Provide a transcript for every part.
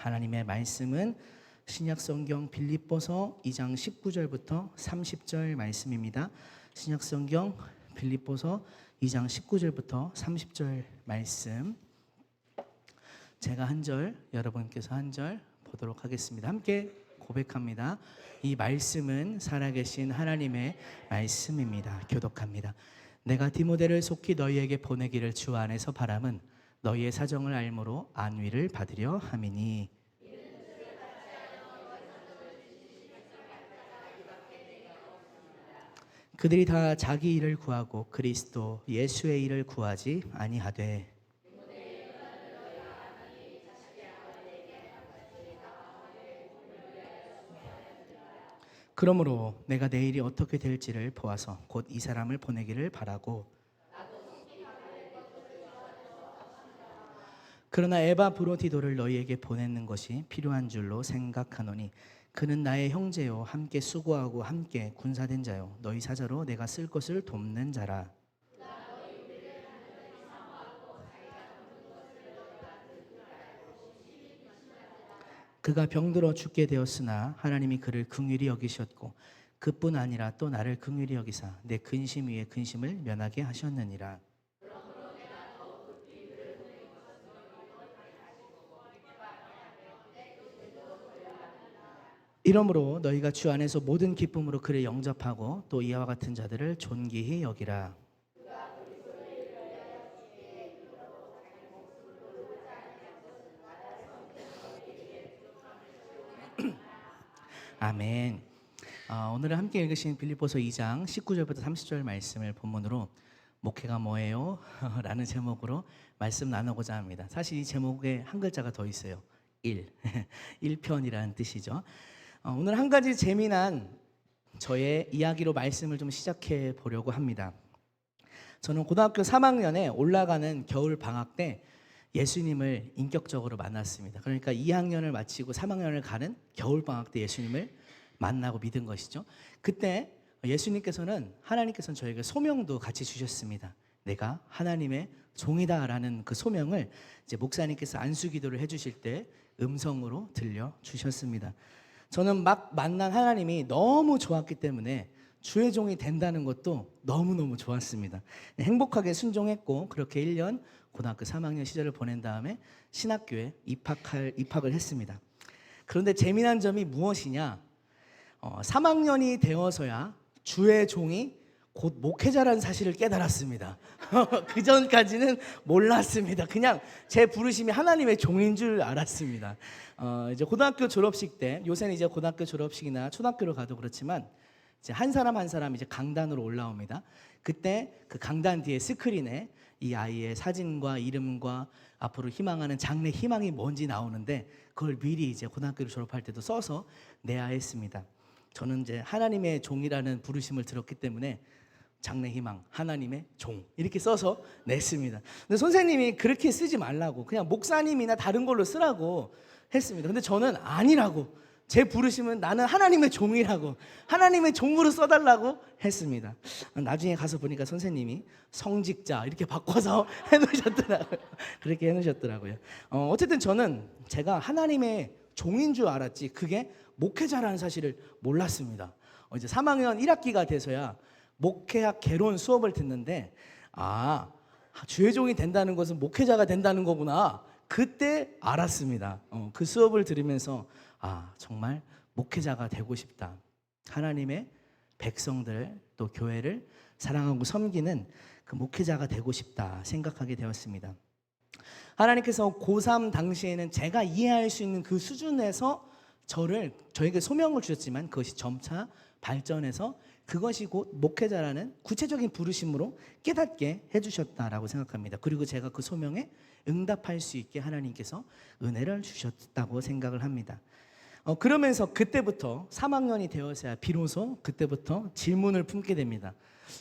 하나님의 말씀은 신약성경 빌립보서 2장 19절부터 30절 말씀입니다. 신약성경 빌립보서 2장 19절부터 30절 말씀, 제가 한 절, 여러분께서 한 절 보도록 하겠습니다. 함께 고백합니다. 이 말씀은 살아계신 하나님의 말씀입니다. 교독합니다. 내가 디모데를 속히 너희에게 보내기를 주 안에서 바람은 너희의 사정을 알므로 안위를 받으려 함이니, 그들이 다 자기 일을 구하고 그리스도 예수의 일을 구하지 아니하되, 그러므로 내가 내일이 어떻게 될지를 보아서 곧 이 사람을 보내기를 바라고, 그러나 에바브로디도를 너희에게 보내는 것이 필요한 줄로 생각하노니 그는 나의 형제요 함께 수고하고 함께 군사된 자요 너희 사자로 내가 쓸 것을 돕는 자라. 그가 병들어 죽게 되었으나 하나님이 그를 긍휼히 여기셨고 그뿐 아니라 또 나를 긍휼히 여기사 내 근심 위에 근심을 면하게 하셨느니라. 이러므로 너희가 주 안에서 모든 기쁨으로 그를 영접하고 또 이와 같은 자들을 존귀히 여기라. 아멘. 오늘 함께 읽으신 빌립보서 2장 19절부터 30절 말씀을 본문으로 목회가 뭐예요? 라는 제목으로 말씀 나누고자 합니다. 사실 이 제목에 한 글자가 더 있어요. 1편이라는 뜻이죠. 오늘 한 가지 재미난 저의 이야기로 말씀을 좀 시작해 보려고 합니다. 저는 고등학교 3학년에 올라가는 겨울 방학 때 예수님을 인격적으로 만났습니다. 그러니까 2학년을 마치고 3학년을 가는 겨울 방학 때 예수님을 만나고 믿은 것이죠. 그때 하나님께서는 저에게 소명도 같이 주셨습니다. 내가 하나님의 종이다라는 그 소명을 이제 목사님께서 안수기도를 해주실 때 음성으로 들려 주셨습니다. 저는 막 만난 하나님이 너무 좋았기 때문에 주의 종이 된다는 것도 너무너무 좋았습니다. 행복하게 순종했고 그렇게 1년 고등학교 3학년 시절을 보낸 다음에 신학교에 입학을 했습니다. 그런데 재미난 점이 무엇이냐? 3학년이 되어서야 주의 종이 곧 목회자라는 사실을 깨달았습니다. 그 전까지는 몰랐습니다. 그냥 제 부르심이 하나님의 종인 줄 알았습니다. 이제 고등학교 졸업식 때, 요새는 이제 고등학교 졸업식이나 초등학교를 가도 그렇지만 이제 한 사람 한 사람 이제 강단으로 올라옵니다. 그때 그 강단 뒤에 스크린에 이 아이의 사진과 이름과 앞으로 희망하는 장래 희망이 뭔지 나오는데 그걸 미리 이제 고등학교를 졸업할 때도 써서 내야 했습니다. 저는 이제 하나님의 종이라는 부르심을 들었기 때문에 장래 희망, 하나님의 종 이렇게 써서 냈습니다. 근데 선생님이 그렇게 쓰지 말라고 그냥 목사님이나 다른 걸로 쓰라고 했습니다. 근데 저는 아니라고, 제 부르심은 나는 하나님의 종이라고, 하나님의 종으로 써달라고 했습니다. 나중에 가서 보니까 선생님이 성직자 이렇게 바꿔서 해놓으셨더라고요. 그렇게 해놓으셨더라고요. 어쨌든 저는 제가 하나님의 종인 줄 알았지 그게 목회자라는 사실을 몰랐습니다. 이제 3학년 1학기가 돼서야 목회학 개론 수업을 듣는데 주의 종이 된다는 것은 목회자가 된다는 거구나. 그때 알았습니다. 그 수업을 들으면서 정말 목회자가 되고 싶다. 하나님의 백성들 또 교회를 사랑하고 섬기는 그 목회자가 되고 싶다 생각하게 되었습니다. 하나님께서 고3 당시에는 제가 이해할 수 있는 그 수준에서 저에게 소명을 주셨지만 그것이 점차 발전해서 그것이 곧 목회자라는 구체적인 부르심으로 깨닫게 해주셨다라고 생각합니다. 그리고 제가 그 소명에 응답할 수 있게 하나님께서 은혜를 주셨다고 생각을 합니다. 그러면서 그때부터 3학년이 되어서야 비로소 그때부터 질문을 품게 됩니다.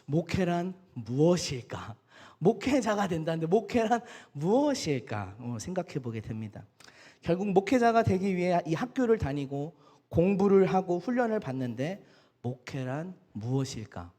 목회란 무엇일까? 목회자가 된다는데 목회란 무엇일까? 생각해 보게 됩니다. 결국 목회자가 되기 위해 이 학교를 다니고 공부를 하고 훈련을 받는데 목회란 무엇일까?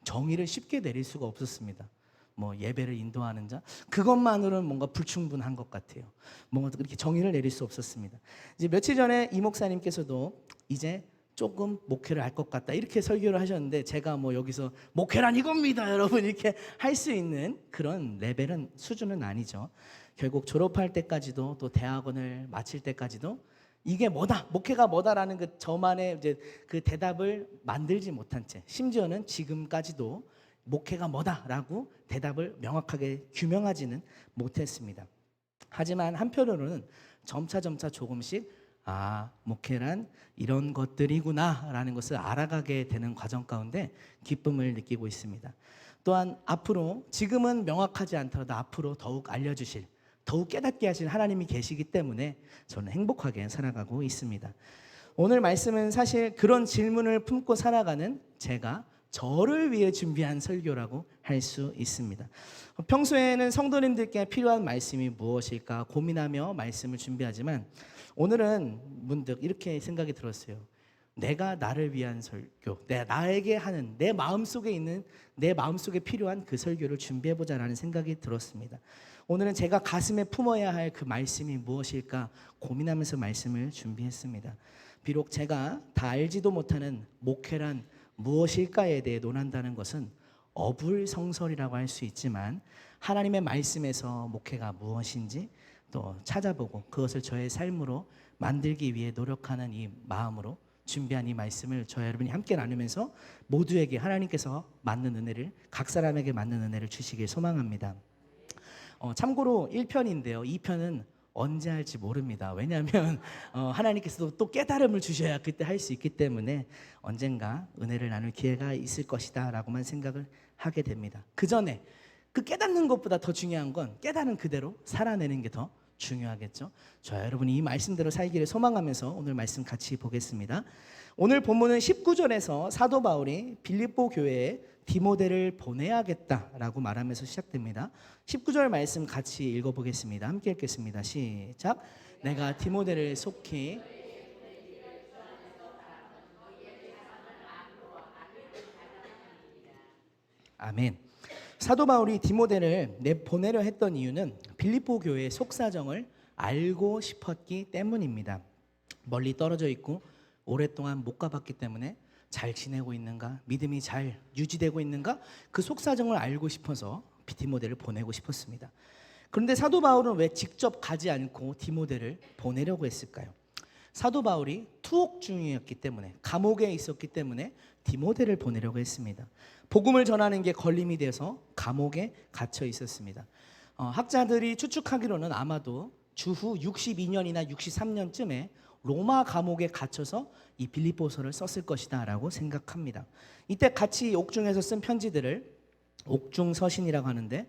정의를 쉽게 내릴 수가 없었습니다. 뭐 예배를 인도하는 자, 그것만으로는 뭔가 불충분한 것 같아요. 뭔가 그렇게 정의를 내릴 수 없었습니다. 이제 며칠 전에 이 목사님께서도 이제 조금 목회를 할 것 같다 이렇게 설교를 하셨는데, 제가 뭐 여기서 목회란 이겁니다 여러분 이렇게 할 수 있는 그런 레벨은 수준은 아니죠. 결국 졸업할 때까지도, 또 대학원을 마칠 때까지도 이게 뭐다, 목회가 뭐다라는 그 저만의 이제 그 대답을 만들지 못한 채, 심지어는 지금까지도 목회가 뭐다라고 대답을 명확하게 규명하지는 못했습니다. 하지만 한편으로는 점차 조금씩 목회란 이런 것들이구나라는 것을 알아가게 되는 과정 가운데 기쁨을 느끼고 있습니다. 또한 앞으로, 지금은 명확하지 않더라도 앞으로 더욱 알려주실, 더욱 깨닫게 하실 하나님이 계시기 때문에 저는 행복하게 살아가고 있습니다. 오늘 말씀은 사실 그런 질문을 품고 살아가는 제가 저를 위해 준비한 설교라고 할 수 있습니다. 평소에는 성도님들께 필요한 말씀이 무엇일까 고민하며 말씀을 준비하지만, 오늘은 문득 이렇게 생각이 들었어요. 내가 나를 위한 설교, 나에게 하는, 내 마음속에 있는, 내 마음속에 필요한 그 설교를 준비해보자라는 생각이 들었습니다. 오늘은 제가 가슴에 품어야 할 그 말씀이 무엇일까 고민하면서 말씀을 준비했습니다. 비록 제가 다 알지도 못하는 목회란 무엇일까에 대해 논한다는 것은 어불성설이라고 할 수 있지만, 하나님의 말씀에서 목회가 무엇인지 또 찾아보고 그것을 저의 삶으로 만들기 위해 노력하는 이 마음으로 준비한 이 말씀을 저와 여러분이 함께 나누면서 모두에게 하나님께서 맞는 은혜를, 각 사람에게 맞는 은혜를 주시길 소망합니다. 참고로 1편인데요 2편은 언제 할지 모릅니다. 왜냐하면 하나님께서도 또 깨달음을 주셔야 그때 할 수 있기 때문에 언젠가 은혜를 나눌 기회가 있을 것이다 라고만 생각을 하게 됩니다. 그 전에 그 깨닫는 것보다 더 중요한 건 깨달은 그대로 살아내는 게 더 중요하겠죠. 저와 여러분이 이 말씀대로 살기를 소망하면서 오늘 말씀 같이 보겠습니다. 오늘 본문은 19절에서 사도 바울이 빌립보 교회에 디모데를 보내야겠다라고 말하면서 시작됩니다. 19절 말씀 같이 읽어보겠습니다. 함께 읽겠습니다. 시작. 내가 디모데를 속히 아멘. 사도 바울이 디모데를 보내려 했던 이유는 빌립보 교회의 속사정을 알고 싶었기 때문입니다. 멀리 떨어져 있고 오랫동안 못 가봤기 때문에 잘 지내고 있는가, 믿음이 잘 유지되고 있는가, 그 속사정을 알고 싶어서 디모데를 보내고 싶었습니다. 그런데 사도 바울은 왜 직접 가지 않고 디모데를 보내려고 했을까요? 사도 바울이 투옥 중이었기 때문에, 감옥에 있었기 때문에 디모데를 보내려고 했습니다. 복음을 전하는 게 걸림이 돼서 감옥에 갇혀 있었습니다. 학자들이 추측하기로는 아마도 주후 62년이나 63년쯤에 로마 감옥에 갇혀서 이 빌립보서를 썼을 것이다 라고 생각합니다. 이때 같이 옥중에서 쓴 편지들을 옥중서신이라고 하는데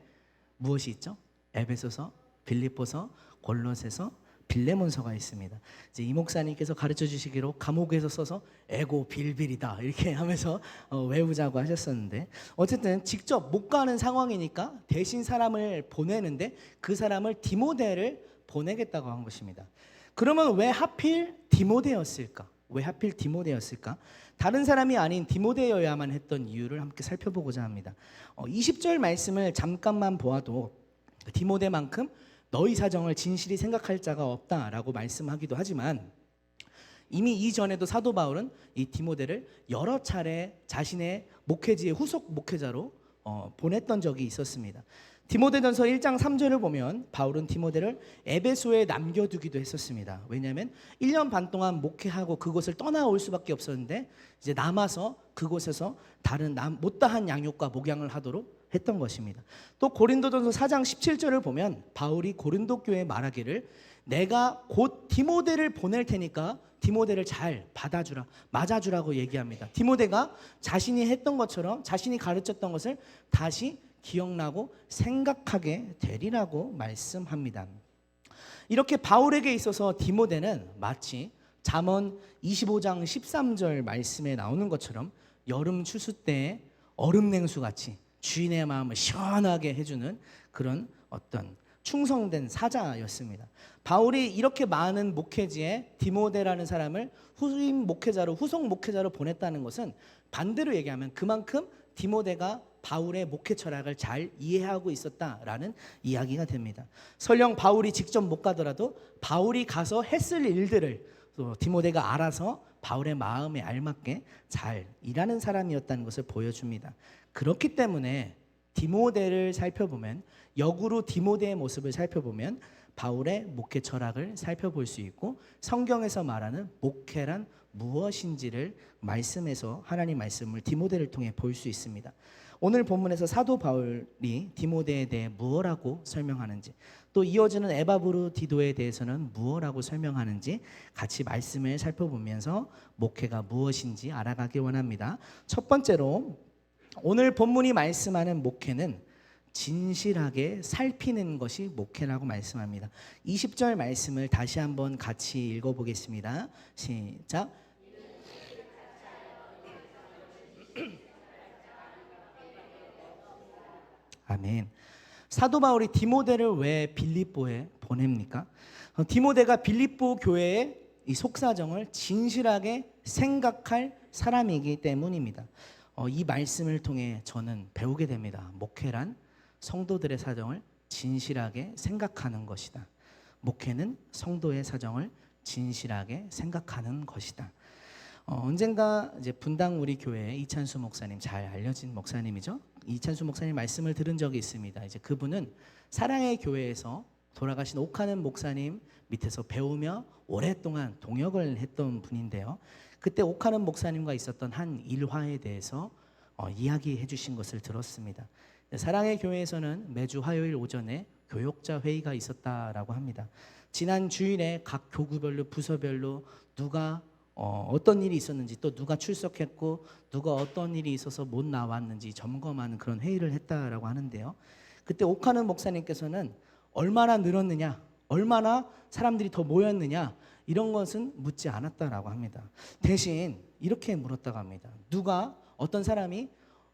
무엇이 있죠? 에베소서, 빌립보서, 골로새서, 빌레몬서가 있습니다. 이제 이 목사님께서 가르쳐 주시기로 감옥에서 써서 에고 빌빌이다 이렇게 하면서 외우자고 하셨었는데, 어쨌든 직접 못 가는 상황이니까 대신 사람을 보내는데 그 사람을 디모데를 보내겠다고 한 것입니다. 그러면 왜 하필 디모데였을까? 왜 하필 디모데였을까? 다른 사람이 아닌 디모데여야만 했던 이유를 함께 살펴보고자 합니다. 20절 말씀을 잠깐만 보아도 디모데만큼 너희 사정을 진실이 생각할 자가 없다라고 말씀하기도 하지만, 이미 이전에도 사도 바울은 이 디모데를 여러 차례 자신의 목회지의 후속 목회자로 보냈던 적이 있었습니다. 디모데전서 1장 3절을 보면 바울은 디모데를 에베소에 남겨두기도 했었습니다. 왜냐하면 1년 반 동안 목회하고 그곳을 떠나올 수밖에 없었는데 이제 남아서 그곳에서 다른 못다한 양육과 목양을 하도록 했던 것입니다. 또 고린도전서 4장 17절을 보면 바울이 고린도 교회에 말하기를 내가 곧 디모데를 보낼 테니까 디모데를 잘 받아주라, 맞아주라고 얘기합니다. 디모데가 자신이 했던 것처럼 자신이 가르쳤던 것을 다시 기억나고 생각하게 되리라고 말씀합니다. 이렇게 바울에게 있어서 디모데는 마치 잠언 25장 13절 말씀에 나오는 것처럼 여름 추수 때 얼음 냉수 같이 주인의 마음을 시원하게 해주는 그런 어떤 충성된 사자였습니다. 바울이 이렇게 많은 목회지에 디모데라는 사람을 후임 목회자로, 후속 목회자로 보냈다는 것은 반대로 얘기하면 그만큼 디모데가 바울의 목회 철학을 잘 이해하고 있었다라는 이야기가 됩니다. 설령 바울이 직접 못 가더라도 바울이 가서 했을 일들을 또 디모데가 알아서 바울의 마음에 알맞게 잘 일하는 사람이었다는 것을 보여줍니다. 그렇기 때문에 디모데를 살펴보면, 역으로 디모데의 모습을 살펴보면 바울의 목회 철학을 살펴볼 수 있고, 성경에서 말하는 목회란 무엇인지를 말씀에서, 하나님 말씀을 디모데를 통해 볼 수 있습니다. 오늘 본문에서 사도 바울이 디모데에 대해 무엇라고 설명하는지, 또 이어지는 에바브로 디도에 대해서는 무엇라고 설명하는지 같이 말씀을 살펴보면서 목회가 무엇인지 알아가길 원합니다. 첫 번째로 오늘 본문이 말씀하는 목회는 진실하게 살피는 것이 목회라고 말씀합니다. 20절 말씀을 다시 한번 같이 읽어보겠습니다. 시작. 아멘. 사도 바울이 디모데를 왜 빌립보에 보냅니까? 디모데가 빌립보 교회의 이 속사정을 진실하게 생각할 사람이기 때문입니다. 이 말씀을 통해 저는 배우게 됩니다. 목회란 성도들의 사정을 진실하게 생각하는 것이다. 목회는 성도의 사정을 진실하게 생각하는 것이다. 언젠가 이제 분당 우리 교회 이찬수 목사님, 잘 알려진 목사님이죠. 이찬수 목사님 말씀을 들은 적이 있습니다. 이제 그분은 사랑의 교회에서 돌아가신 옥하는 목사님 밑에서 배우며 오랫동안 동역을 했던 분인데요. 그때 옥하는 목사님과 있었던 한 일화에 대해서 이야기해 주신 것을 들었습니다. 사랑의 교회에서는 매주 화요일 오전에 교역자 회의가 있었다라고 합니다. 지난 주일에 각 교구별로 부서별로 누가 어떤 일이 있었는지, 또 누가 출석했고 누가 어떤 일이 있어서 못 나왔는지 점검하는 그런 회의를 했다라고 하는데요. 그때 옥하는 목사님께서는 얼마나 늘었느냐, 얼마나 사람들이 더 모였느냐, 이런 것은 묻지 않았다라고 합니다. 대신 이렇게 물었다고 합니다. 누가, 어떤 사람이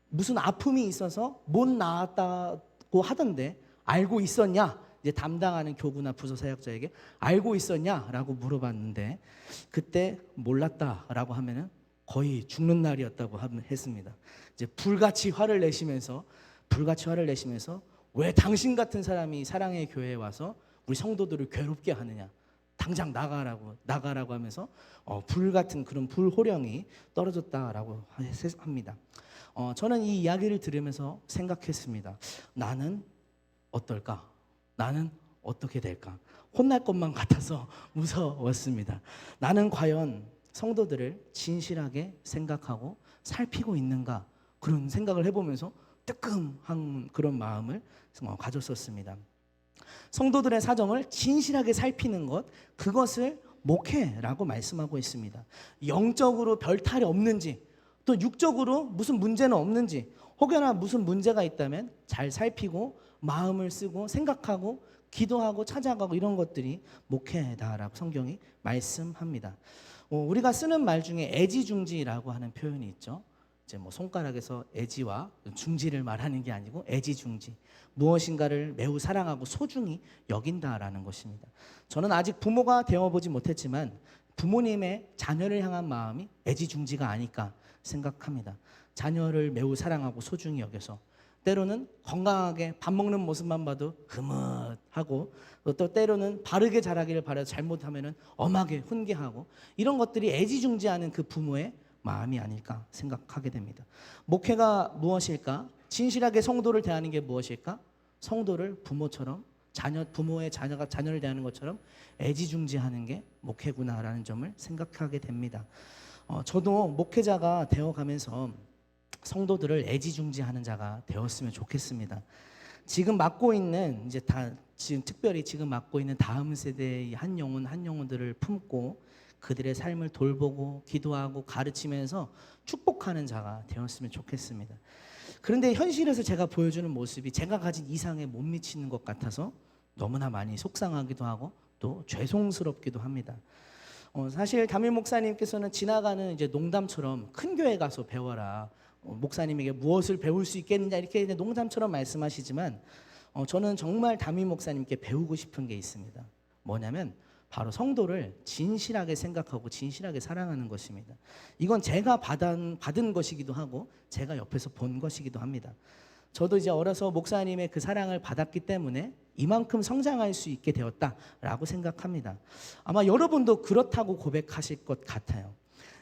무슨 아픔이 있어서 못 나왔다고 하던데 알고 있었냐? 이제 담당하는 교구나 부서 사역자에게 알고 있었냐라고 물어봤는데, 그때 몰랐다라고 하면은 거의 죽는 날이었다고 했습니다. 이제 불같이 화를 내시면서 왜 당신 같은 사람이 사랑의 교회에 와서 우리 성도들을 괴롭게 하느냐, 당장 나가라고 하면서 불같은 그런 불호령이 떨어졌다라고 합니다. 저는 이 이야기를 들으면서 생각했습니다. 나는 어떨까? 나는 어떻게 될까? 혼날 것만 같아서 무서웠습니다. 나는 과연 성도들을 진실하게 생각하고 살피고 있는가? 그런 생각을 해보면서 뜨끔한 그런 마음을 가졌었습니다. 성도들의 사정을 진실하게 살피는 것, 그것을 목회라고 말씀하고 있습니다. 영적으로 별탈이 없는지, 또 육적으로 무슨 문제는 없는지, 혹여나 무슨 문제가 있다면 잘 살피고 마음을 쓰고 생각하고 기도하고 찾아가고, 이런 것들이 목회다라고 성경이 말씀합니다. 우리가 쓰는 말 중에 애지중지라고 하는 표현이 있죠. 이제 뭐 손가락에서 애지와 중지를 말하는 게 아니고 애지중지, 무엇인가를 매우 사랑하고 소중히 여긴다라는 것입니다. 저는 아직 부모가 되어보지 못했지만 부모님의 자녀를 향한 마음이 애지중지가 아닐까 생각합니다. 자녀를 매우 사랑하고 소중히 여겨서 때로는 건강하게 밥 먹는 모습만 봐도 흐뭇하고, 또 때로는 바르게 자라기를 바라서 잘못하면 엄하게 훈계하고, 이런 것들이 애지중지하는 그 부모의 마음이 아닐까 생각하게 됩니다. 목회가 무엇일까? 진실하게 성도를 대하는 게 무엇일까? 성도를 부모처럼, 부모의 자녀가 자녀를 대하는 것처럼 애지중지하는 게 목회구나라는 점을 생각하게 됩니다. 저도 목회자가 되어가면서 성도들을 애지중지하는 자가 되었으면 좋겠습니다. 지금 맡고 있는, 지금 특별히 지금 맡고 있는 다음 세대의 한 영혼들을 품고 그들의 삶을 돌보고 기도하고 가르치면서 축복하는 자가 되었으면 좋겠습니다. 그런데 현실에서 제가 보여주는 모습이 제가 가진 이상에 못 미치는 것 같아서 너무나 많이 속상하기도 하고 또 죄송스럽기도 합니다. 사실 담임 목사님께서는 지나가는 이제 농담처럼 큰 교회 가서 배워라, 목사님에게 무엇을 배울 수 있겠느냐, 이렇게 농담처럼 말씀하시지만 저는 정말 담임 목사님께 배우고 싶은 게 있습니다. 뭐냐면 바로 성도를 진실하게 생각하고 진실하게 사랑하는 것입니다. 이건 제가 받은 것이기도 하고 제가 옆에서 본 것이기도 합니다. 저도 이제 어려서 목사님의 그 사랑을 받았기 때문에 이만큼 성장할 수 있게 되었다라고 생각합니다. 아마 여러분도 그렇다고 고백하실 것 같아요.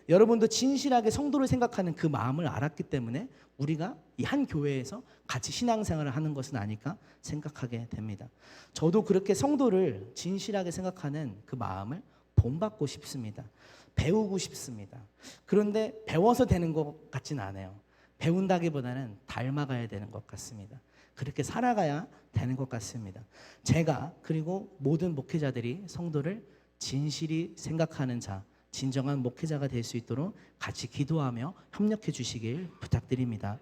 여러분도 진실하게 성도를 생각하는 그 마음을 알았기 때문에 우리가 이 한 교회에서 같이 신앙생활을 하는 것은 아닐까 생각하게 됩니다. 저도 그렇게 성도를 진실하게 생각하는 그 마음을 본받고 싶습니다. 배우고 싶습니다. 그런데 배워서 되는 것 같진 않아요. 배운다기보다는 닮아가야 되는 것 같습니다. 그렇게 살아가야 되는 것 같습니다. 제가 그리고 모든 목회자들이 성도를 진실히 생각하는 자, 진정한 목회자가 될 수 있도록 같이 기도하며 협력해 주시길 부탁드립니다.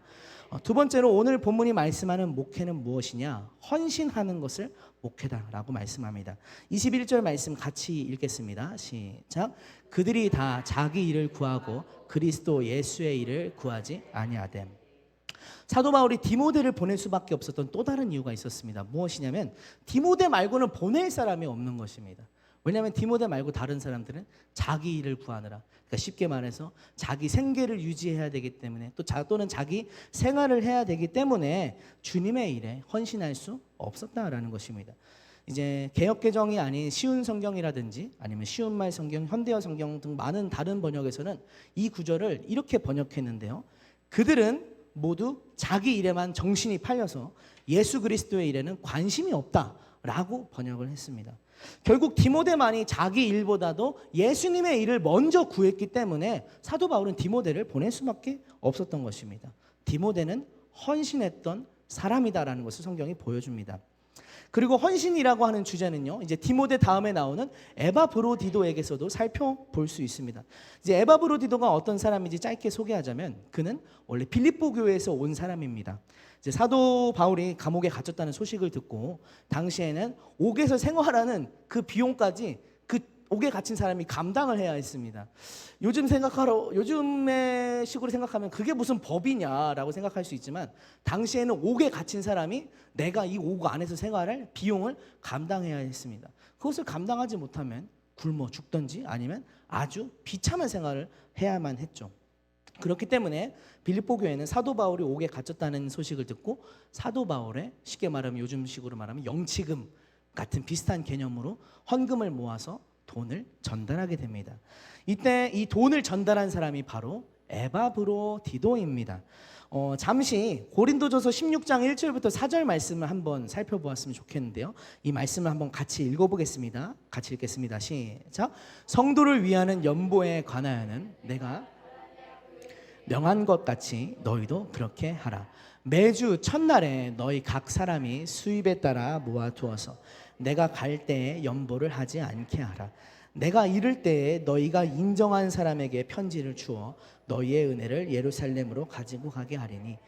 두 번째로 오늘 본문이 말씀하는 목회는 무엇이냐? 헌신하는 것을 목회다라고 말씀합니다. 21절 말씀 같이 읽겠습니다. 시작. 그들이 다 자기 일을 구하고 그리스도 예수의 일을 구하지 아니하됨. 사도 바울이 디모데를 보낼 수밖에 없었던 또 다른 이유가 있었습니다. 무엇이냐면 디모데 말고는 보낼 사람이 없는 것입니다. 왜냐하면 디모데 말고 다른 사람들은 자기 일을 구하느라, 그러니까 쉽게 말해서 자기 생계를 유지해야 되기 때문에 또는 자기 생활을 해야 되기 때문에 주님의 일에 헌신할 수 없었다라는 것입니다. 이제 개역 개정이 아닌 쉬운 성경이라든지 아니면 쉬운 말 성경, 현대어 성경 등 많은 다른 번역에서는 이 구절을 이렇게 번역했는데요. 그들은 모두 자기 일에만 정신이 팔려서 예수 그리스도의 일에는 관심이 없다라고 번역을 했습니다. 결국 디모데만이 자기 일보다도 예수님의 일을 먼저 구했기 때문에 사도 바울은 디모데를 보낼 수밖에 없었던 것입니다. 디모데는 헌신했던 사람이다라는 것을 성경이 보여줍니다. 그리고 헌신이라고 하는 주제는요, 이제 디모데 다음에 나오는 에바브로디도에게서도 살펴볼 수 있습니다. 이제 에바브로디도가 어떤 사람인지 짧게 소개하자면 그는 원래 빌립보 교회에서 온 사람입니다. 이제 사도 바울이 감옥에 갇혔다는 소식을 듣고 당시에는 옥에서 생활하는 그 비용까지 그 옥에 갇힌 사람이 감당을 해야 했습니다. 요즘의 식으로 생각하면 그게 무슨 법이냐라고 생각할 수 있지만 당시에는 옥에 갇힌 사람이 내가 이 옥 안에서 생활할 비용을 감당해야 했습니다. 그것을 감당하지 못하면 굶어 죽든지 아니면 아주 비참한 생활을 해야만 했죠. 그렇기 때문에 빌립보 교회는 사도 바울이 옥에 갇혔다는 소식을 듣고 사도 바울의 쉽게 말하면 요즘식으로 말하면 영치금 같은 비슷한 개념으로 헌금을 모아서 돈을 전달하게 됩니다. 이때 이 돈을 전달한 사람이 바로 에바브로디도입니다. 잠시 고린도전서 16장 1절부터 4절 말씀을 한번 살펴보았으면 좋겠는데요. 이 말씀을 한번 같이 읽어보겠습니다. 같이 읽겠습니다. 시작. 성도를 위하는 연보에 관하여는 내가 명한 것 같이 너희도 그렇게 하라. 매주 첫날에 너희 각 사람이 수입에 따라 모아두어서 내가 갈 때에 연보를 하지 않게 하라. 내가 이를 때에 너희가 인정한 사람에게 편지를 주어 너희의 은혜를 예루살렘으로 가지고 가게 하리니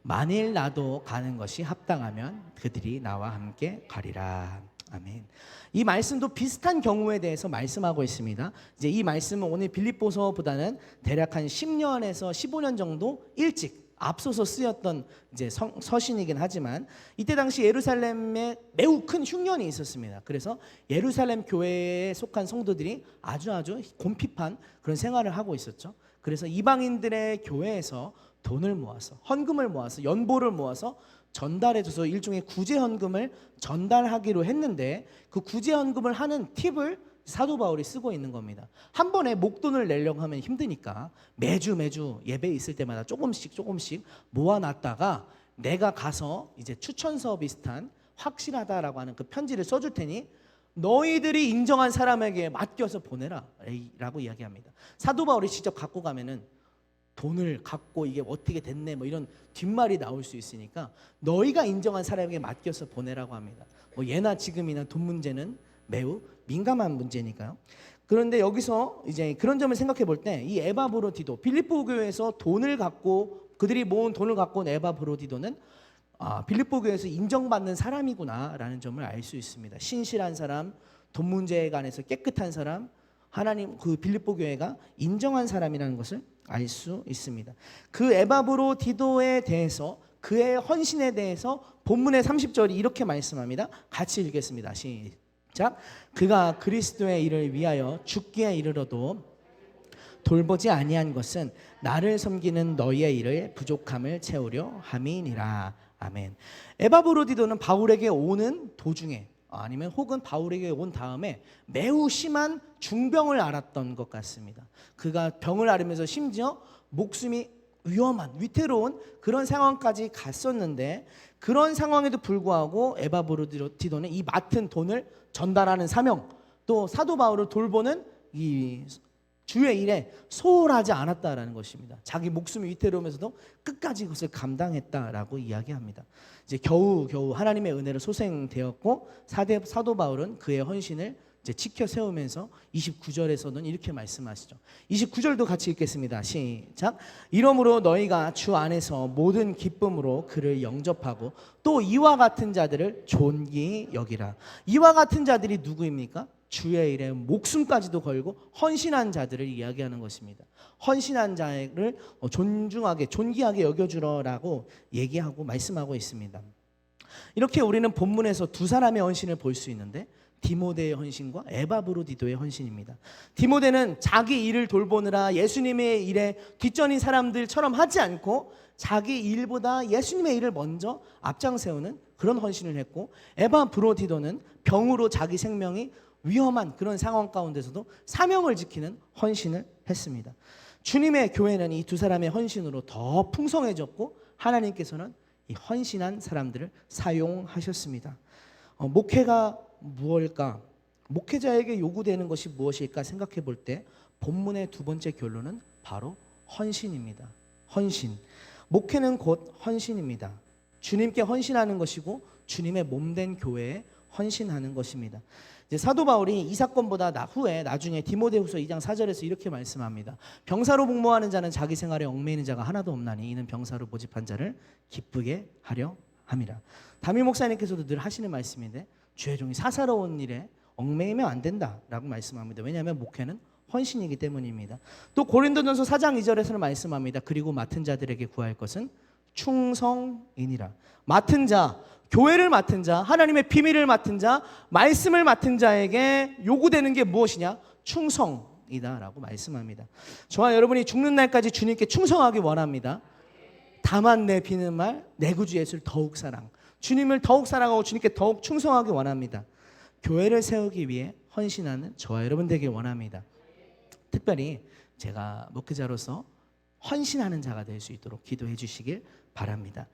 만일 나도 가는 것이 합당하면 그들이 나와 함께 가리라. 아멘. 이 말씀도 비슷한 경우에 대해서 말씀하고 있습니다. 이제 이 말씀은 오늘 빌립보서보다는 대략 한 10년에서 15년 정도 일찍 앞서서 쓰였던 이제 서신이긴 하지만 이때 당시 예루살렘에 매우 큰 흉년이 있었습니다. 그래서 예루살렘 교회에 속한 성도들이 아주 곰핍한 그런 생활을 하고 있었죠. 그래서 이방인들의 교회에서 돈을 모아서 헌금을 모아서 연보를 모아서 전달해줘서 일종의 구제헌금을 전달하기로 했는데 그 구제헌금을 하는 팁을 사도 바울이 쓰고 있는 겁니다. 한 번에 목돈을 내려고 하면 힘드니까 매주 예배 있을 때마다 조금씩 모아놨다가 내가 가서 이제 추천서 비슷한 확실하다라고 하는 그 편지를 써줄 테니 너희들이 인정한 사람에게 맡겨서 보내라 라고 이야기합니다. 사도 바울이 직접 갖고 가면은 돈을 갖고 이게 어떻게 됐네 뭐 이런 뒷말이 나올 수 있으니까 너희가 인정한 사람에게 맡겨서 보내라고 합니다. 뭐 예나 지금이나 돈 문제는 매우 민감한 문제니까요. 그런데 여기서 이제 그런 점을 생각해 볼 때 이 에바브로디도 빌립보 교회에서 그들이 모은 돈을 갖고 온 에바브로디도는 빌립보 교회에서 인정받는 사람이구나라는 점을 알 수 있습니다. 신실한 사람, 돈 문제에 관해서 깨끗한 사람, 하나님 그 빌립보 교회가 인정한 사람이라는 것을 알 수 있습니다. 그 에바브로디도에 대해서 그의 헌신에 대해서 본문의 30절이 이렇게 말씀합니다. 같이 읽겠습니다. 시작. 시작. 그가 그리스도의 일을 위하여 죽기에 이르러도 돌보지 아니한 것은 나를 섬기는 너희의 일을 부족함을 채우려 함이니라. 아멘. 에바브로디도는 바울에게 오는 도중에 아니면 혹은 바울에게 온 다음에 매우 심한 중병을 앓았던 것 같습니다. 그가 병을 앓으면서 심지어 목숨이 위험한 위태로운 그런 상황까지 갔었는데, 그런 상황에도 불구하고 에바브로디도는 이 맡은 돈을 전달하는 사명, 또 사도 바울을 돌보는 이 주의 일에 소홀하지 않았다라는 것입니다. 자기 목숨이 위태로우면서도 끝까지 그것을 감당했다라고 이야기합니다. 이제 겨우 하나님의 은혜로 소생되었고, 사도 바울은 그의 헌신을 이제 지켜 세우면서 29절에서는 이렇게 말씀하시죠. 29절도 같이 읽겠습니다. 시작. 이러므로 너희가 주 안에서 모든 기쁨으로 그를 영접하고 또 이와 같은 자들을 존귀히 여기라. 이와 같은 자들이 누구입니까? 주의 일에 목숨까지도 걸고 헌신한 자들을 이야기하는 것입니다. 헌신한 자를 존중하게 존귀하게 여겨주라고 얘기하고 말씀하고 있습니다. 이렇게 우리는 본문에서 두 사람의 헌신을 볼 수 있는데, 디모데의 헌신과 에바브로디도의 헌신입니다. 디모데는 자기 일을 돌보느라 예수님의 일에 뒷전인 사람들처럼 하지 않고 자기 일보다 예수님의 일을 먼저 앞장세우는 그런 헌신을 했고, 에바브로디도는 병으로 자기 생명이 위험한 그런 상황 가운데서도 사명을 지키는 헌신을 했습니다. 주님의 교회는 이 두 사람의 헌신으로 더 풍성해졌고, 하나님께서는 이 헌신한 사람들을 사용하셨습니다. 목회가 무엇일까? 목회자에게 요구되는 것이 무엇일까 생각해 볼 때 본문의 두 번째 결론은 바로 헌신입니다. 헌신. 목회는 곧 헌신입니다. 주님께 헌신하는 것이고 주님의 몸된 교회에 헌신하는 것입니다. 이제 사도 바울이 이 사건보다 후에 나중에 디모데후서 2장 4절에서 이렇게 말씀합니다. 병사로 복무하는 자는 자기 생활에 얽매이는 자가 하나도 없나니 이는 병사로 모집한 자를 기쁘게 하려 함이라. 담임 목사님께서도 늘 하시는 말씀인데, 주의 종이 사사로운 일에 얽매이면 안 된다라고 말씀합니다. 왜냐하면 목회는 헌신이기 때문입니다. 또 고린도전서 4장 2절에서는 말씀합니다. 그리고 맡은 자들에게 구할 것은 충성이니라. 맡은 자, 교회를 맡은 자, 하나님의 비밀을 맡은 자, 말씀을 맡은 자에게 요구되는 게 무엇이냐? 충성이다라고 말씀합니다. 저와 여러분이 죽는 날까지 주님께 충성하기 원합니다. 다만 내 비는 말, 내 구주 예수를 더욱 사랑, 주님을 더욱 사랑하고 주님께 더욱 충성하기 원합니다. 교회를 세우기 위해 헌신하는 저와 여러분 되길 원합니다. 특별히 제가 목회자로서 헌신하는 자가 될 수 있도록 기도해 주시길 바랍니다.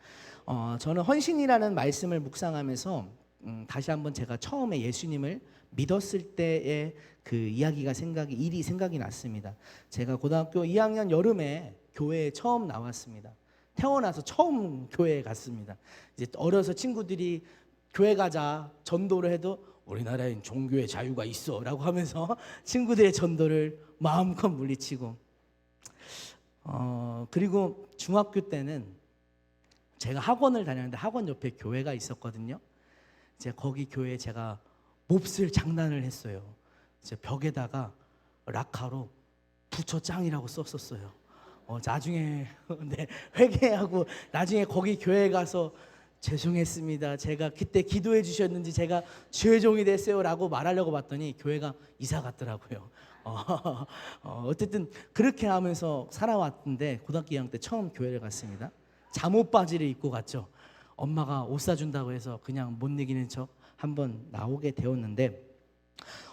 저는 헌신이라는 말씀을 묵상하면서 다시 한번 제가 처음에 예수님을 믿었을 때의 그 일이 생각이 났습니다. 제가 고등학교 2학년 여름에 교회에 처음 나왔습니다. 태어나서 처음 교회에 갔습니다. 이제 어려서 친구들이 교회 가자 전도를 해도 우리나라엔 종교의 자유가 있어라고 하면서 친구들의 전도를 마음껏 물리치고, 그리고 중학교 때는 제가 학원을 다녔는데 학원 옆에 교회가 있었거든요. 이제 거기 교회에 제가 몹쓸 장난을 했어요. 이제 벽에다가 락카로 부처 짱이라고 썼었어요. 나중에 네, 회개하고 나중에 거기 교회 가서 죄송했습니다. 제가 그때 기도해 주셨는지 제가 주의 종이 됐어요라고 말하려고 봤더니 교회가 이사 갔더라고요. 어쨌든 그렇게 하면서 살아왔는데 고등학교 2학년 때 처음 교회를 갔습니다. 잠옷 바지를 입고 갔죠. 엄마가 옷 사준다고 해서 그냥 못 이기는 척 한번 나오게 되었는데,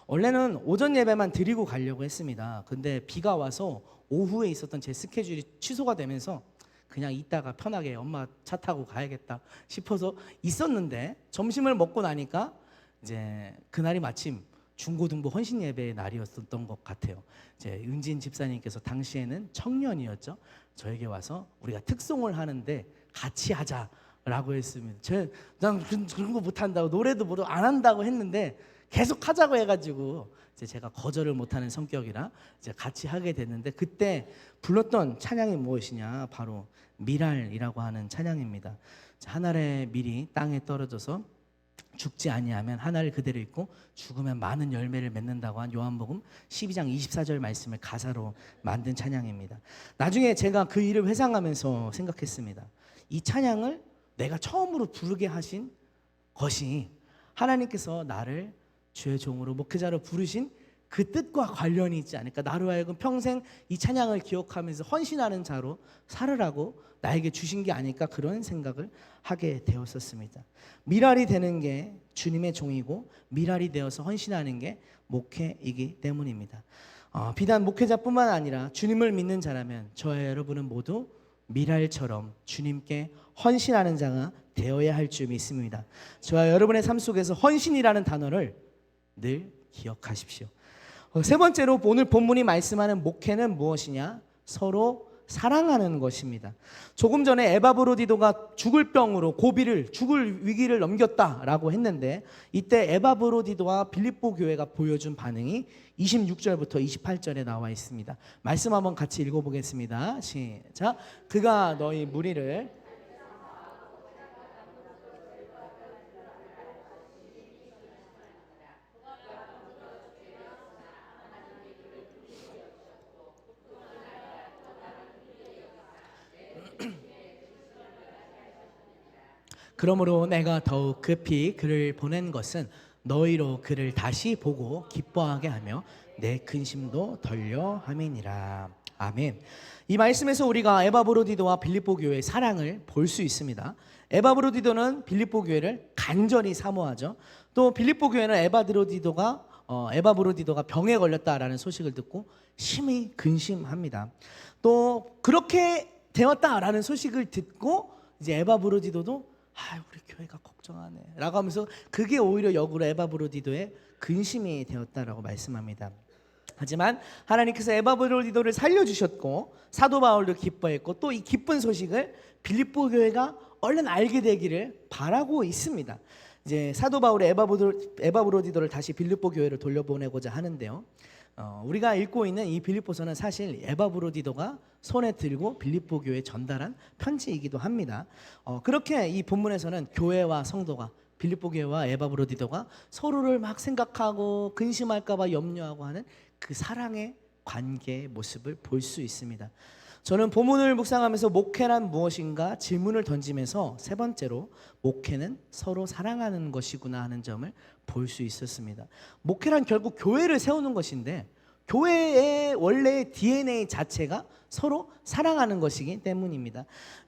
원래는 오전 예배만 드리고 가려고 했습니다. 근데 비가 와서 오후에 있었던 제 스케줄이 취소가 되면서 그냥 이따가 편하게 엄마 차 타고 가야겠다 싶어서 있었는데, 점심을 먹고 나니까 이제 그날이 마침 중고등부 헌신 예배의 날이었던 것 같아요. 이제 은진 집사님께서 당시에는 청년이었죠. 저에게 와서 우리가 특송을 하는데 같이 하자라고 했습니다. 난 그런 거 못한다고, 노래도 뭐 안 한다고 했는데 계속 하자고 해가지고 이제 제가 거절을 못하는 성격이라 이제 같이 하게 됐는데, 그때 불렀던 찬양이 무엇이냐? 바로 미랄이라고 하는 찬양입니다. 하늘의 밀이 땅에 떨어져서 죽지 아니하면 하나를 그대로 있고 죽으면 많은 열매를 맺는다고 한 요한복음 12장 24절 말씀을 가사로 만든 찬양입니다. 나중에 제가 그 일을 회상하면서 생각했습니다. 이 찬양을 내가 처음으로 부르게 하신 것이 하나님께서 나를 주의 종으로 목회자로 부르신 그 뜻과 관련이 있지 않을까. 나로 하여금 평생 이 찬양을 기억하면서 헌신하는 자로 살으라고 나에게 주신 게 아닐까, 그런 생각을 하게 되었었습니다. 미랄이 되는 게 주님의 종이고 미랄이 되어서 헌신하는 게 목회이기 때문입니다. 비단 목회자뿐만 아니라 주님을 믿는 자라면 저와 여러분은 모두 미랄처럼 주님께 헌신하는 자가 되어야 할 줄 믿습니다. 저와 여러분의 삶 속에서 헌신이라는 단어를 늘 기억하십시오. 세 번째로 오늘 본문이 말씀하는 목회는 무엇이냐? 서로 사랑하는 것입니다. 조금 전에 에바브로디도가 죽을 병으로 죽을 위기를 넘겼다라고 했는데, 이때 에바브로디도와 빌립보 교회가 보여준 반응이 26절부터 28절에 나와 있습니다. 말씀 한번 같이 읽어보겠습니다. 시작. 그가 너희 무리를 그러므로 내가 더욱 급히 그를 보낸 것은 너희로 그를 다시 보고 기뻐하게 하며 내 근심도 덜려 함이니라. 아멘. 이 말씀에서 우리가 에바브로디도와 빌립보 교회의 사랑을 볼 수 있습니다. 에바브로디도는 빌립보 교회를 간절히 사모하죠. 또 빌립보 교회는 에바브로디도가 병에 걸렸다라는 소식을 듣고 심히 근심합니다. 또 그렇게 되었다라는 소식을 듣고 이제 에바브로디도도 우리 교회가 걱정하네 라고 하면서 그게 오히려 역으로 에바브로디도의 근심이 되었다라고 말씀합니다. 하지만 하나님께서 에바브로디도를 살려주셨고 사도 바울도 기뻐했고 또 이 기쁜 소식을 빌립보 교회가 얼른 알게 되기를 바라고 있습니다. 이제 사도 바울이 에바브로디도를 다시 빌립보 교회를 돌려보내고자 하는데요. 우리가 읽고 있는 이 빌립보서는 사실 에바브로디도가 손에 들고 빌립보 교회에 전달한 편지이기도 합니다. 그렇게 이 본문에서는 교회와 성도가, 빌립보 교회와 에바브로디도가 서로를 막 생각하고 근심할까봐 염려하고 하는 그 사랑의 관계의 모습을 볼 수 있습니다. 저는 본문을 묵상하면서 목회란 무엇인가 질문을 던지면서 세 번째로 목회는 서로 사랑하는 것이구나 하는 점을 볼 수 있었습니다. 목회란 결국 교회를 세우는 것인데 교회의 원래의 DNA 자체가 서로 사랑하는 것이기 때문입니다.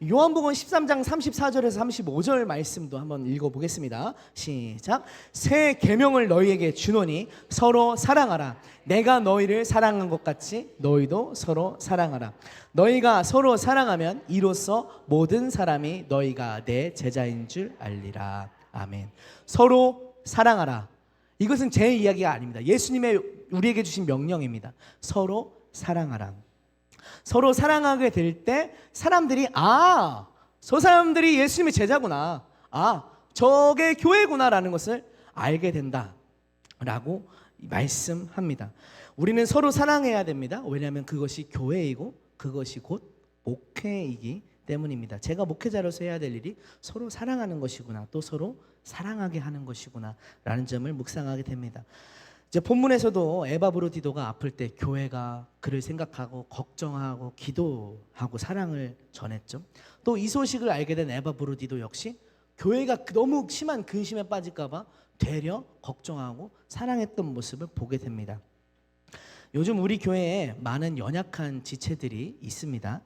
요한복음 13장 34절에서 35절 말씀도 한번 읽어보겠습니다. 시작. 새 계명을 너희에게 주노니 서로 사랑하라. 내가 너희를 사랑한 것 같이 너희도 서로 사랑하라. 너희가 서로 사랑하면 이로써 모든 사람이 너희가 내 제자인 줄 알리라. 아멘. 서로 사랑하라. 이것은 제 이야기가 아닙니다. 예수님의 우리에게 주신 명령입니다. 서로 사랑하라. 서로 사랑하게 될 때 사람들이 저 사람들이 예수님의 제자구나, 저게 교회구나라는 것을 알게 된다라고 말씀합니다. 우리는 서로 사랑해야 됩니다. 왜냐하면 그것이 교회이고 그것이 곧 목회이기 때문입니다. 제가 목회자로서 해야 될 일이 서로 사랑하는 것이구나, 또 서로 사랑하게 하는 것이구나 라는 점을 묵상하게 됩니다. 이제 본문에서도 에바브로디도가 아플 때 교회가 그를 생각하고 걱정하고 기도하고 사랑을 전했죠. 또 이 소식을 알게 된 에바브로디도 역시 교회가 너무 심한 근심에 빠질까 봐 되려 걱정하고 사랑했던 모습을 보게 됩니다. 요즘 우리 교회에 많은 연약한 지체들이 있습니다.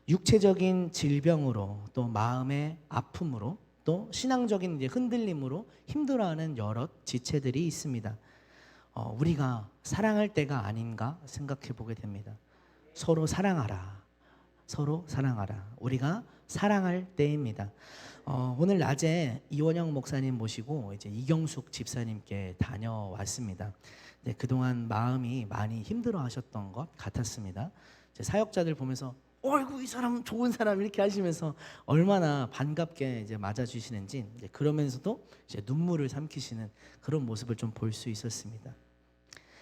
육체적인 질병으로, 또 마음의 아픔으로, 또 신앙적인 흔들림으로 힘들어하는 여러 지체들이 있습니다. 우리가 사랑할 때가 아닌가 생각해 보게 됩니다. 서로 사랑하라. 서로 사랑하라. 우리가 사랑할 때입니다. 오늘 낮에 이원영 목사님 모시고 이제 이경숙 집사님께 다녀왔습니다. 네, 그동안 마음이 많이 힘들어하셨던 것 같았습니다. 사역자들 보면서 어이구 이 사람 좋은 사람 이렇게 하시면서 얼마나 반갑게 이제 맞아주시는지, 이제 그러면서도 이제 눈물을 삼키시는 그런 모습을 좀 볼 수 있었습니다.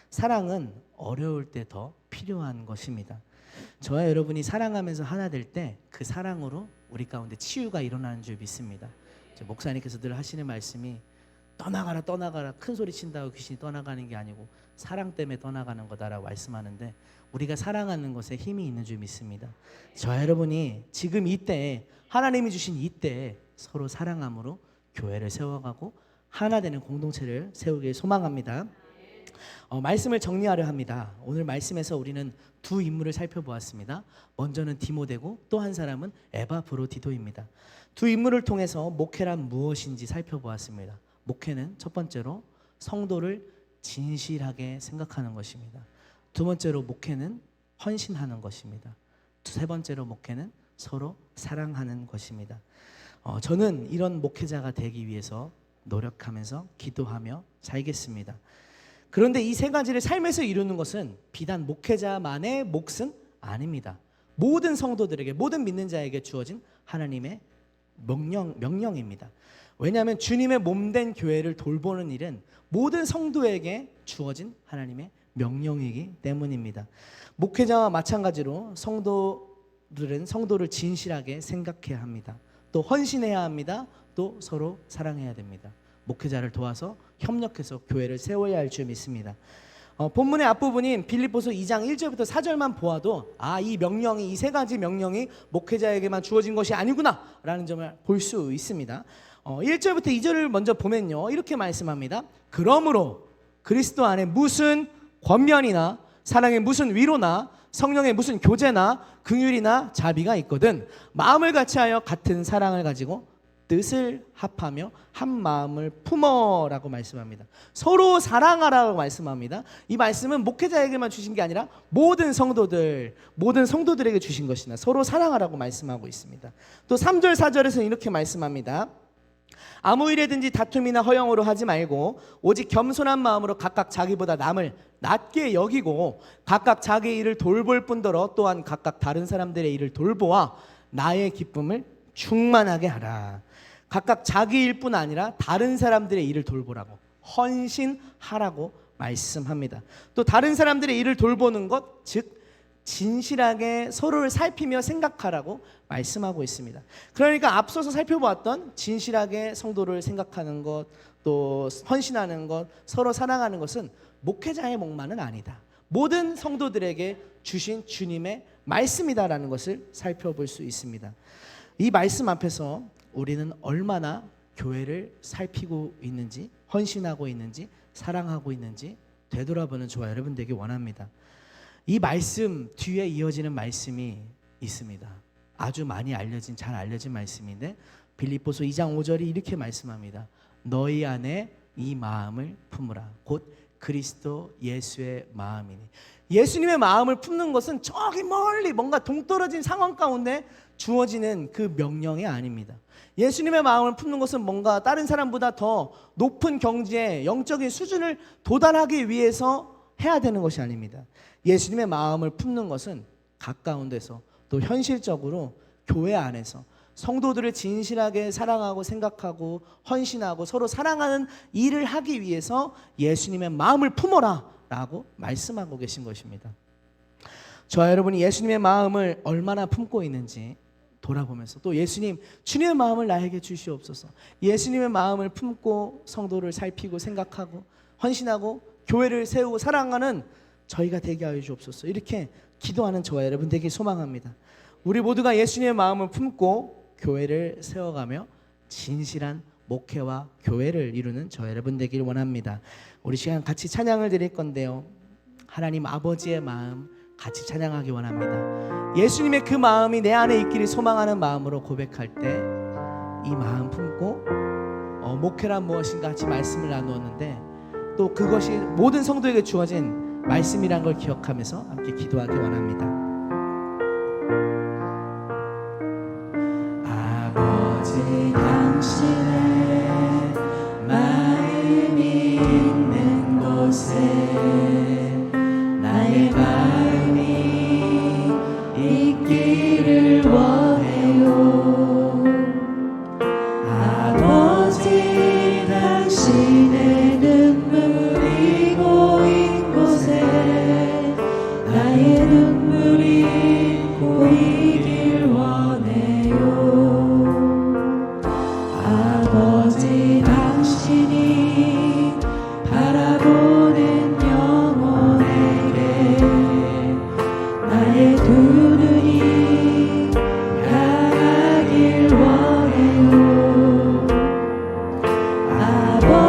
사랑은 어려울 때 더 필요한 것입니다. 저와 여러분이 사랑하면서 하나 될 때 그 사랑으로 우리 가운데 치유가 일어나는 줄 믿습니다. 목사님께서 늘 하시는 말씀이 떠나가라 떠나가라 큰 소리 친다고 귀신이 떠나가는 게 아니고 사랑 때문에 떠나가는 거다라고 말씀하는데, 우리가 사랑하는 것에 힘이 있는 줄 믿습니다. 저와 여러분이 지금 이때, 하나님이 주신 이때 서로 사랑함으로 교회를 세워가고 하나 되는 공동체를 세우길 소망합니다. 말씀을 정리하려 합니다. 오늘 말씀에서 우리는 두 인물을 살펴보았습니다. 먼저는 디모데고 또 한 사람은 에바브로디도입니다. 두 인물을 통해서 목회란 무엇인지 살펴보았습니다. 목회는 첫 번째로 성도를 진실하게 생각하는 것입니다. 두 번째로 목회는 헌신하는 것입니다. 세 번째로 목회는 서로 사랑하는 것입니다. 저는 이런 목회자가 되기 위해서 노력하면서 기도하며 살겠습니다. 그런데 이 세 가지를 삶에서 이루는 것은 비단 목회자만의 몫은 아닙니다. 모든 성도들에게, 모든 믿는 자에게 주어진 하나님의 명령입니다. 왜냐하면 주님의 몸된 교회를 돌보는 일은 모든 성도에게 주어진 하나님의 명령이기 때문입니다. 목회자와 마찬가지로 성도들은 성도를 진실하게 생각해야 합니다. 또 헌신해야 합니다. 또 서로 사랑해야 됩니다. 목회자를 도와서 협력해서 교회를 세워야 할 줄 믿습니다. 본문의 앞부분인 빌립보서 2장 1절부터 4절만 보아도 이 명령이, 이 세 가지 명령이 목회자에게만 주어진 것이 아니구나 라는 점을 볼 수 있습니다. 1절부터 2절을 먼저 보면요, 이렇게 말씀합니다. 그러므로 그리스도 안에 무슨 권면이나 사랑의 무슨 위로나 성령의 무슨 교제나 긍휼이나 자비가 있거든 마음을 같이하여 같은 사랑을 가지고 뜻을 합하며 한 마음을 품어라고 말씀합니다. 서로 사랑하라고 말씀합니다. 이 말씀은 목회자에게만 주신 게 아니라 모든 성도들에게 주신 것이나 서로 사랑하라고 말씀하고 있습니다. 또 3절 4절에서는 이렇게 말씀합니다. 아무 일에든지 다툼이나 허영으로 하지 말고 오직 겸손한 마음으로 각각 자기보다 남을 낮게 여기고 각각 자기 일을 돌볼 뿐더러 또한 각각 다른 사람들의 일을 돌보아 나의 기쁨을 충만하게 하라. 각각 자기 일뿐 아니라 다른 사람들의 일을 돌보라고, 헌신하라고 말씀합니다. 또 다른 사람들의 일을 돌보는 것, 즉 진실하게 서로를 살피며 생각하라고 말씀하고 있습니다. 그러니까 앞서서 살펴보았던 진실하게 성도를 생각하는 것, 또 헌신하는 것, 서로 사랑하는 것은 목회자의 몫만은 아니다. 모든 성도들에게 주신 주님의 말씀이다라는 것을 살펴볼 수 있습니다. 이 말씀 앞에서 우리는 얼마나 교회를 살피고 있는지, 헌신하고 있는지, 사랑하고 있는지 되돌아보는 저와 여러분 되기 원합니다. 이 말씀 뒤에 이어지는 말씀이 있습니다. 아주 많이 알려진, 잘 알려진 말씀인데 빌립보서 2장 5절이 이렇게 말씀합니다. 너희 안에 이 마음을 품으라. 곧 그리스도 예수의 마음이니. 예수님의 마음을 품는 것은 저기 멀리 뭔가 동떨어진 상황 가운데 주어지는 그 명령이 아닙니다. 예수님의 마음을 품는 것은 뭔가 다른 사람보다 더 높은 경지에 영적인 수준을 도달하기 위해서 해야 되는 것이 아닙니다. 예수님의 마음을 품는 것은 가까운 데서 또 현실적으로 교회 안에서 성도들을 진실하게 사랑하고 생각하고 헌신하고 서로 사랑하는 일을 하기 위해서 예수님의 마음을 품어라 라고 말씀하고 계신 것입니다. 저와 여러분이 예수님의 마음을 얼마나 품고 있는지 돌아보면서 또 예수님, 주님의 마음을 나에게 주시옵소서. 예수님의 마음을 품고 성도를 살피고 생각하고 헌신하고 교회를 세우고 사랑하는 저희가 되게 하여 주옵소서. 이렇게 기도하는 저와 여러분 되기 소망합니다. 우리 모두가 예수님의 마음을 품고 교회를 세워가며 진실한 목회와 교회를 이루는 저와 여러분 되기를 원합니다. 우리 시간 같이 찬양을 드릴 건데요, 하나님 아버지의 마음 같이 찬양하기 원합니다. 예수님의 그 마음이 내 안에 있기를 소망하는 마음으로 고백할 때 이 마음 품고 목회란 무엇인가 같이 말씀을 나누었는데 또 그것이 모든 성도에게 주어진 말씀이란 걸 기억하면서 함께 기도하기 원합니다. 아버지 당신의 마음이 있는 곳에 나의 마음이 있기를 원해요. 아버지 당신의 눈물이 고인 곳에 나의 눈물이 고이길 원해요. 아버지 당신이 바라보는 영혼에게 나의 두 눈이 향하길 원해요. 아버지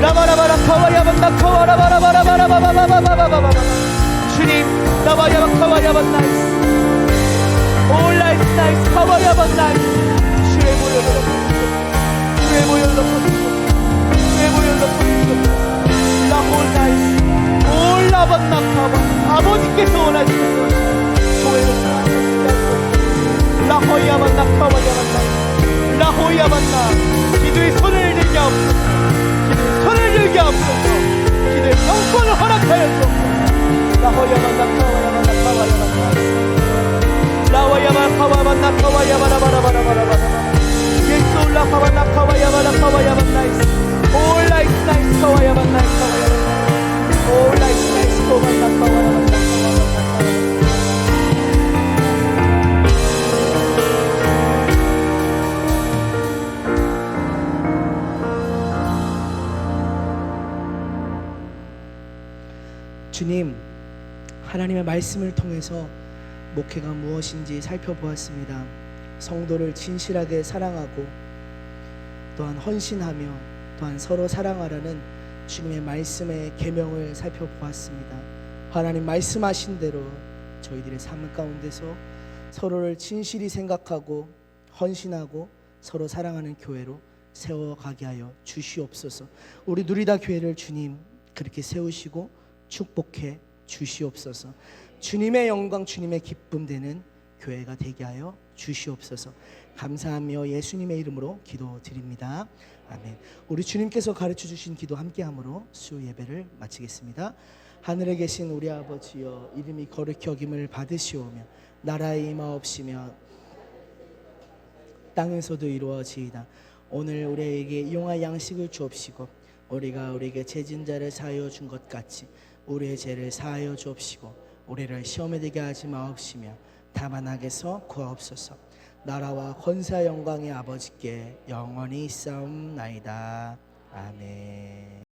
라바라바라 카와야반나 카와라바라바라바라바라바라바라바라바라. 주님 라바야바 카와야반 나이스 올 나이스 나이스 카와야반 나이스. 주의 보혈로 주의 보혈로 주의 보혈로 라홀 나이스 올라반나 카와. 아버지께서 원하시는 교회로 라호야반나 카와야반나 라호야반나. 기도의 손을 들게 하옵소서. 기도의 손을 들게 하옵소서. 기도의 영권을 허락하여 주옵소서. 라호야반나 카와야반나 카와야반나 라와야반 카와반나 카와야바라바라바라바라바라. 예수 라카반나 카와야바라 카와야반 나이스 올 나이스 나이스 카와야반 나이스 카와야반 올 나이스 나이스 카와반나 카와야반 나이스. 주님, 하나님의 말씀을 통해서 목회가 무엇인지 살펴보았습니다. 성도를 진실하게 사랑하고 또한 헌신하며 또한 서로 사랑하라는 주님의 말씀의 계명을 살펴보았습니다. 하나님 말씀하신 대로 저희들의 삶 가운데서 서로를 진실히 생각하고 헌신하고 서로 사랑하는 교회로 세워가게 하여 주시옵소서. 우리 누리다 교회를 주님 그렇게 세우시고 축복해 주시옵소서. 주님의 영광 주님의 기쁨 되는 교회가 되게 하여 주시옵소서. 감사하며 예수님의 이름으로 기도드립니다. 아멘. 우리 주님께서 가르쳐 주신 기도 함께함으로 수 예배를 마치겠습니다. 하늘에 계신 우리 아버지여, 이름이 거룩히 여김을 받으시오며 나라의 임하옵시며 땅에서도 이루어지이다. 오늘 우리에게 일용할 양식을 주옵시고 우리가 우리에게 죄진 자를 사하여 준 것 같이 우리의 죄를 사하여 주옵시고 우리를 시험에 들게 하지 마옵시며 다만 악에서 구하옵소서. 나라와 권세와 영광의 아버지께 영원히 있사옵나이다. 아멘.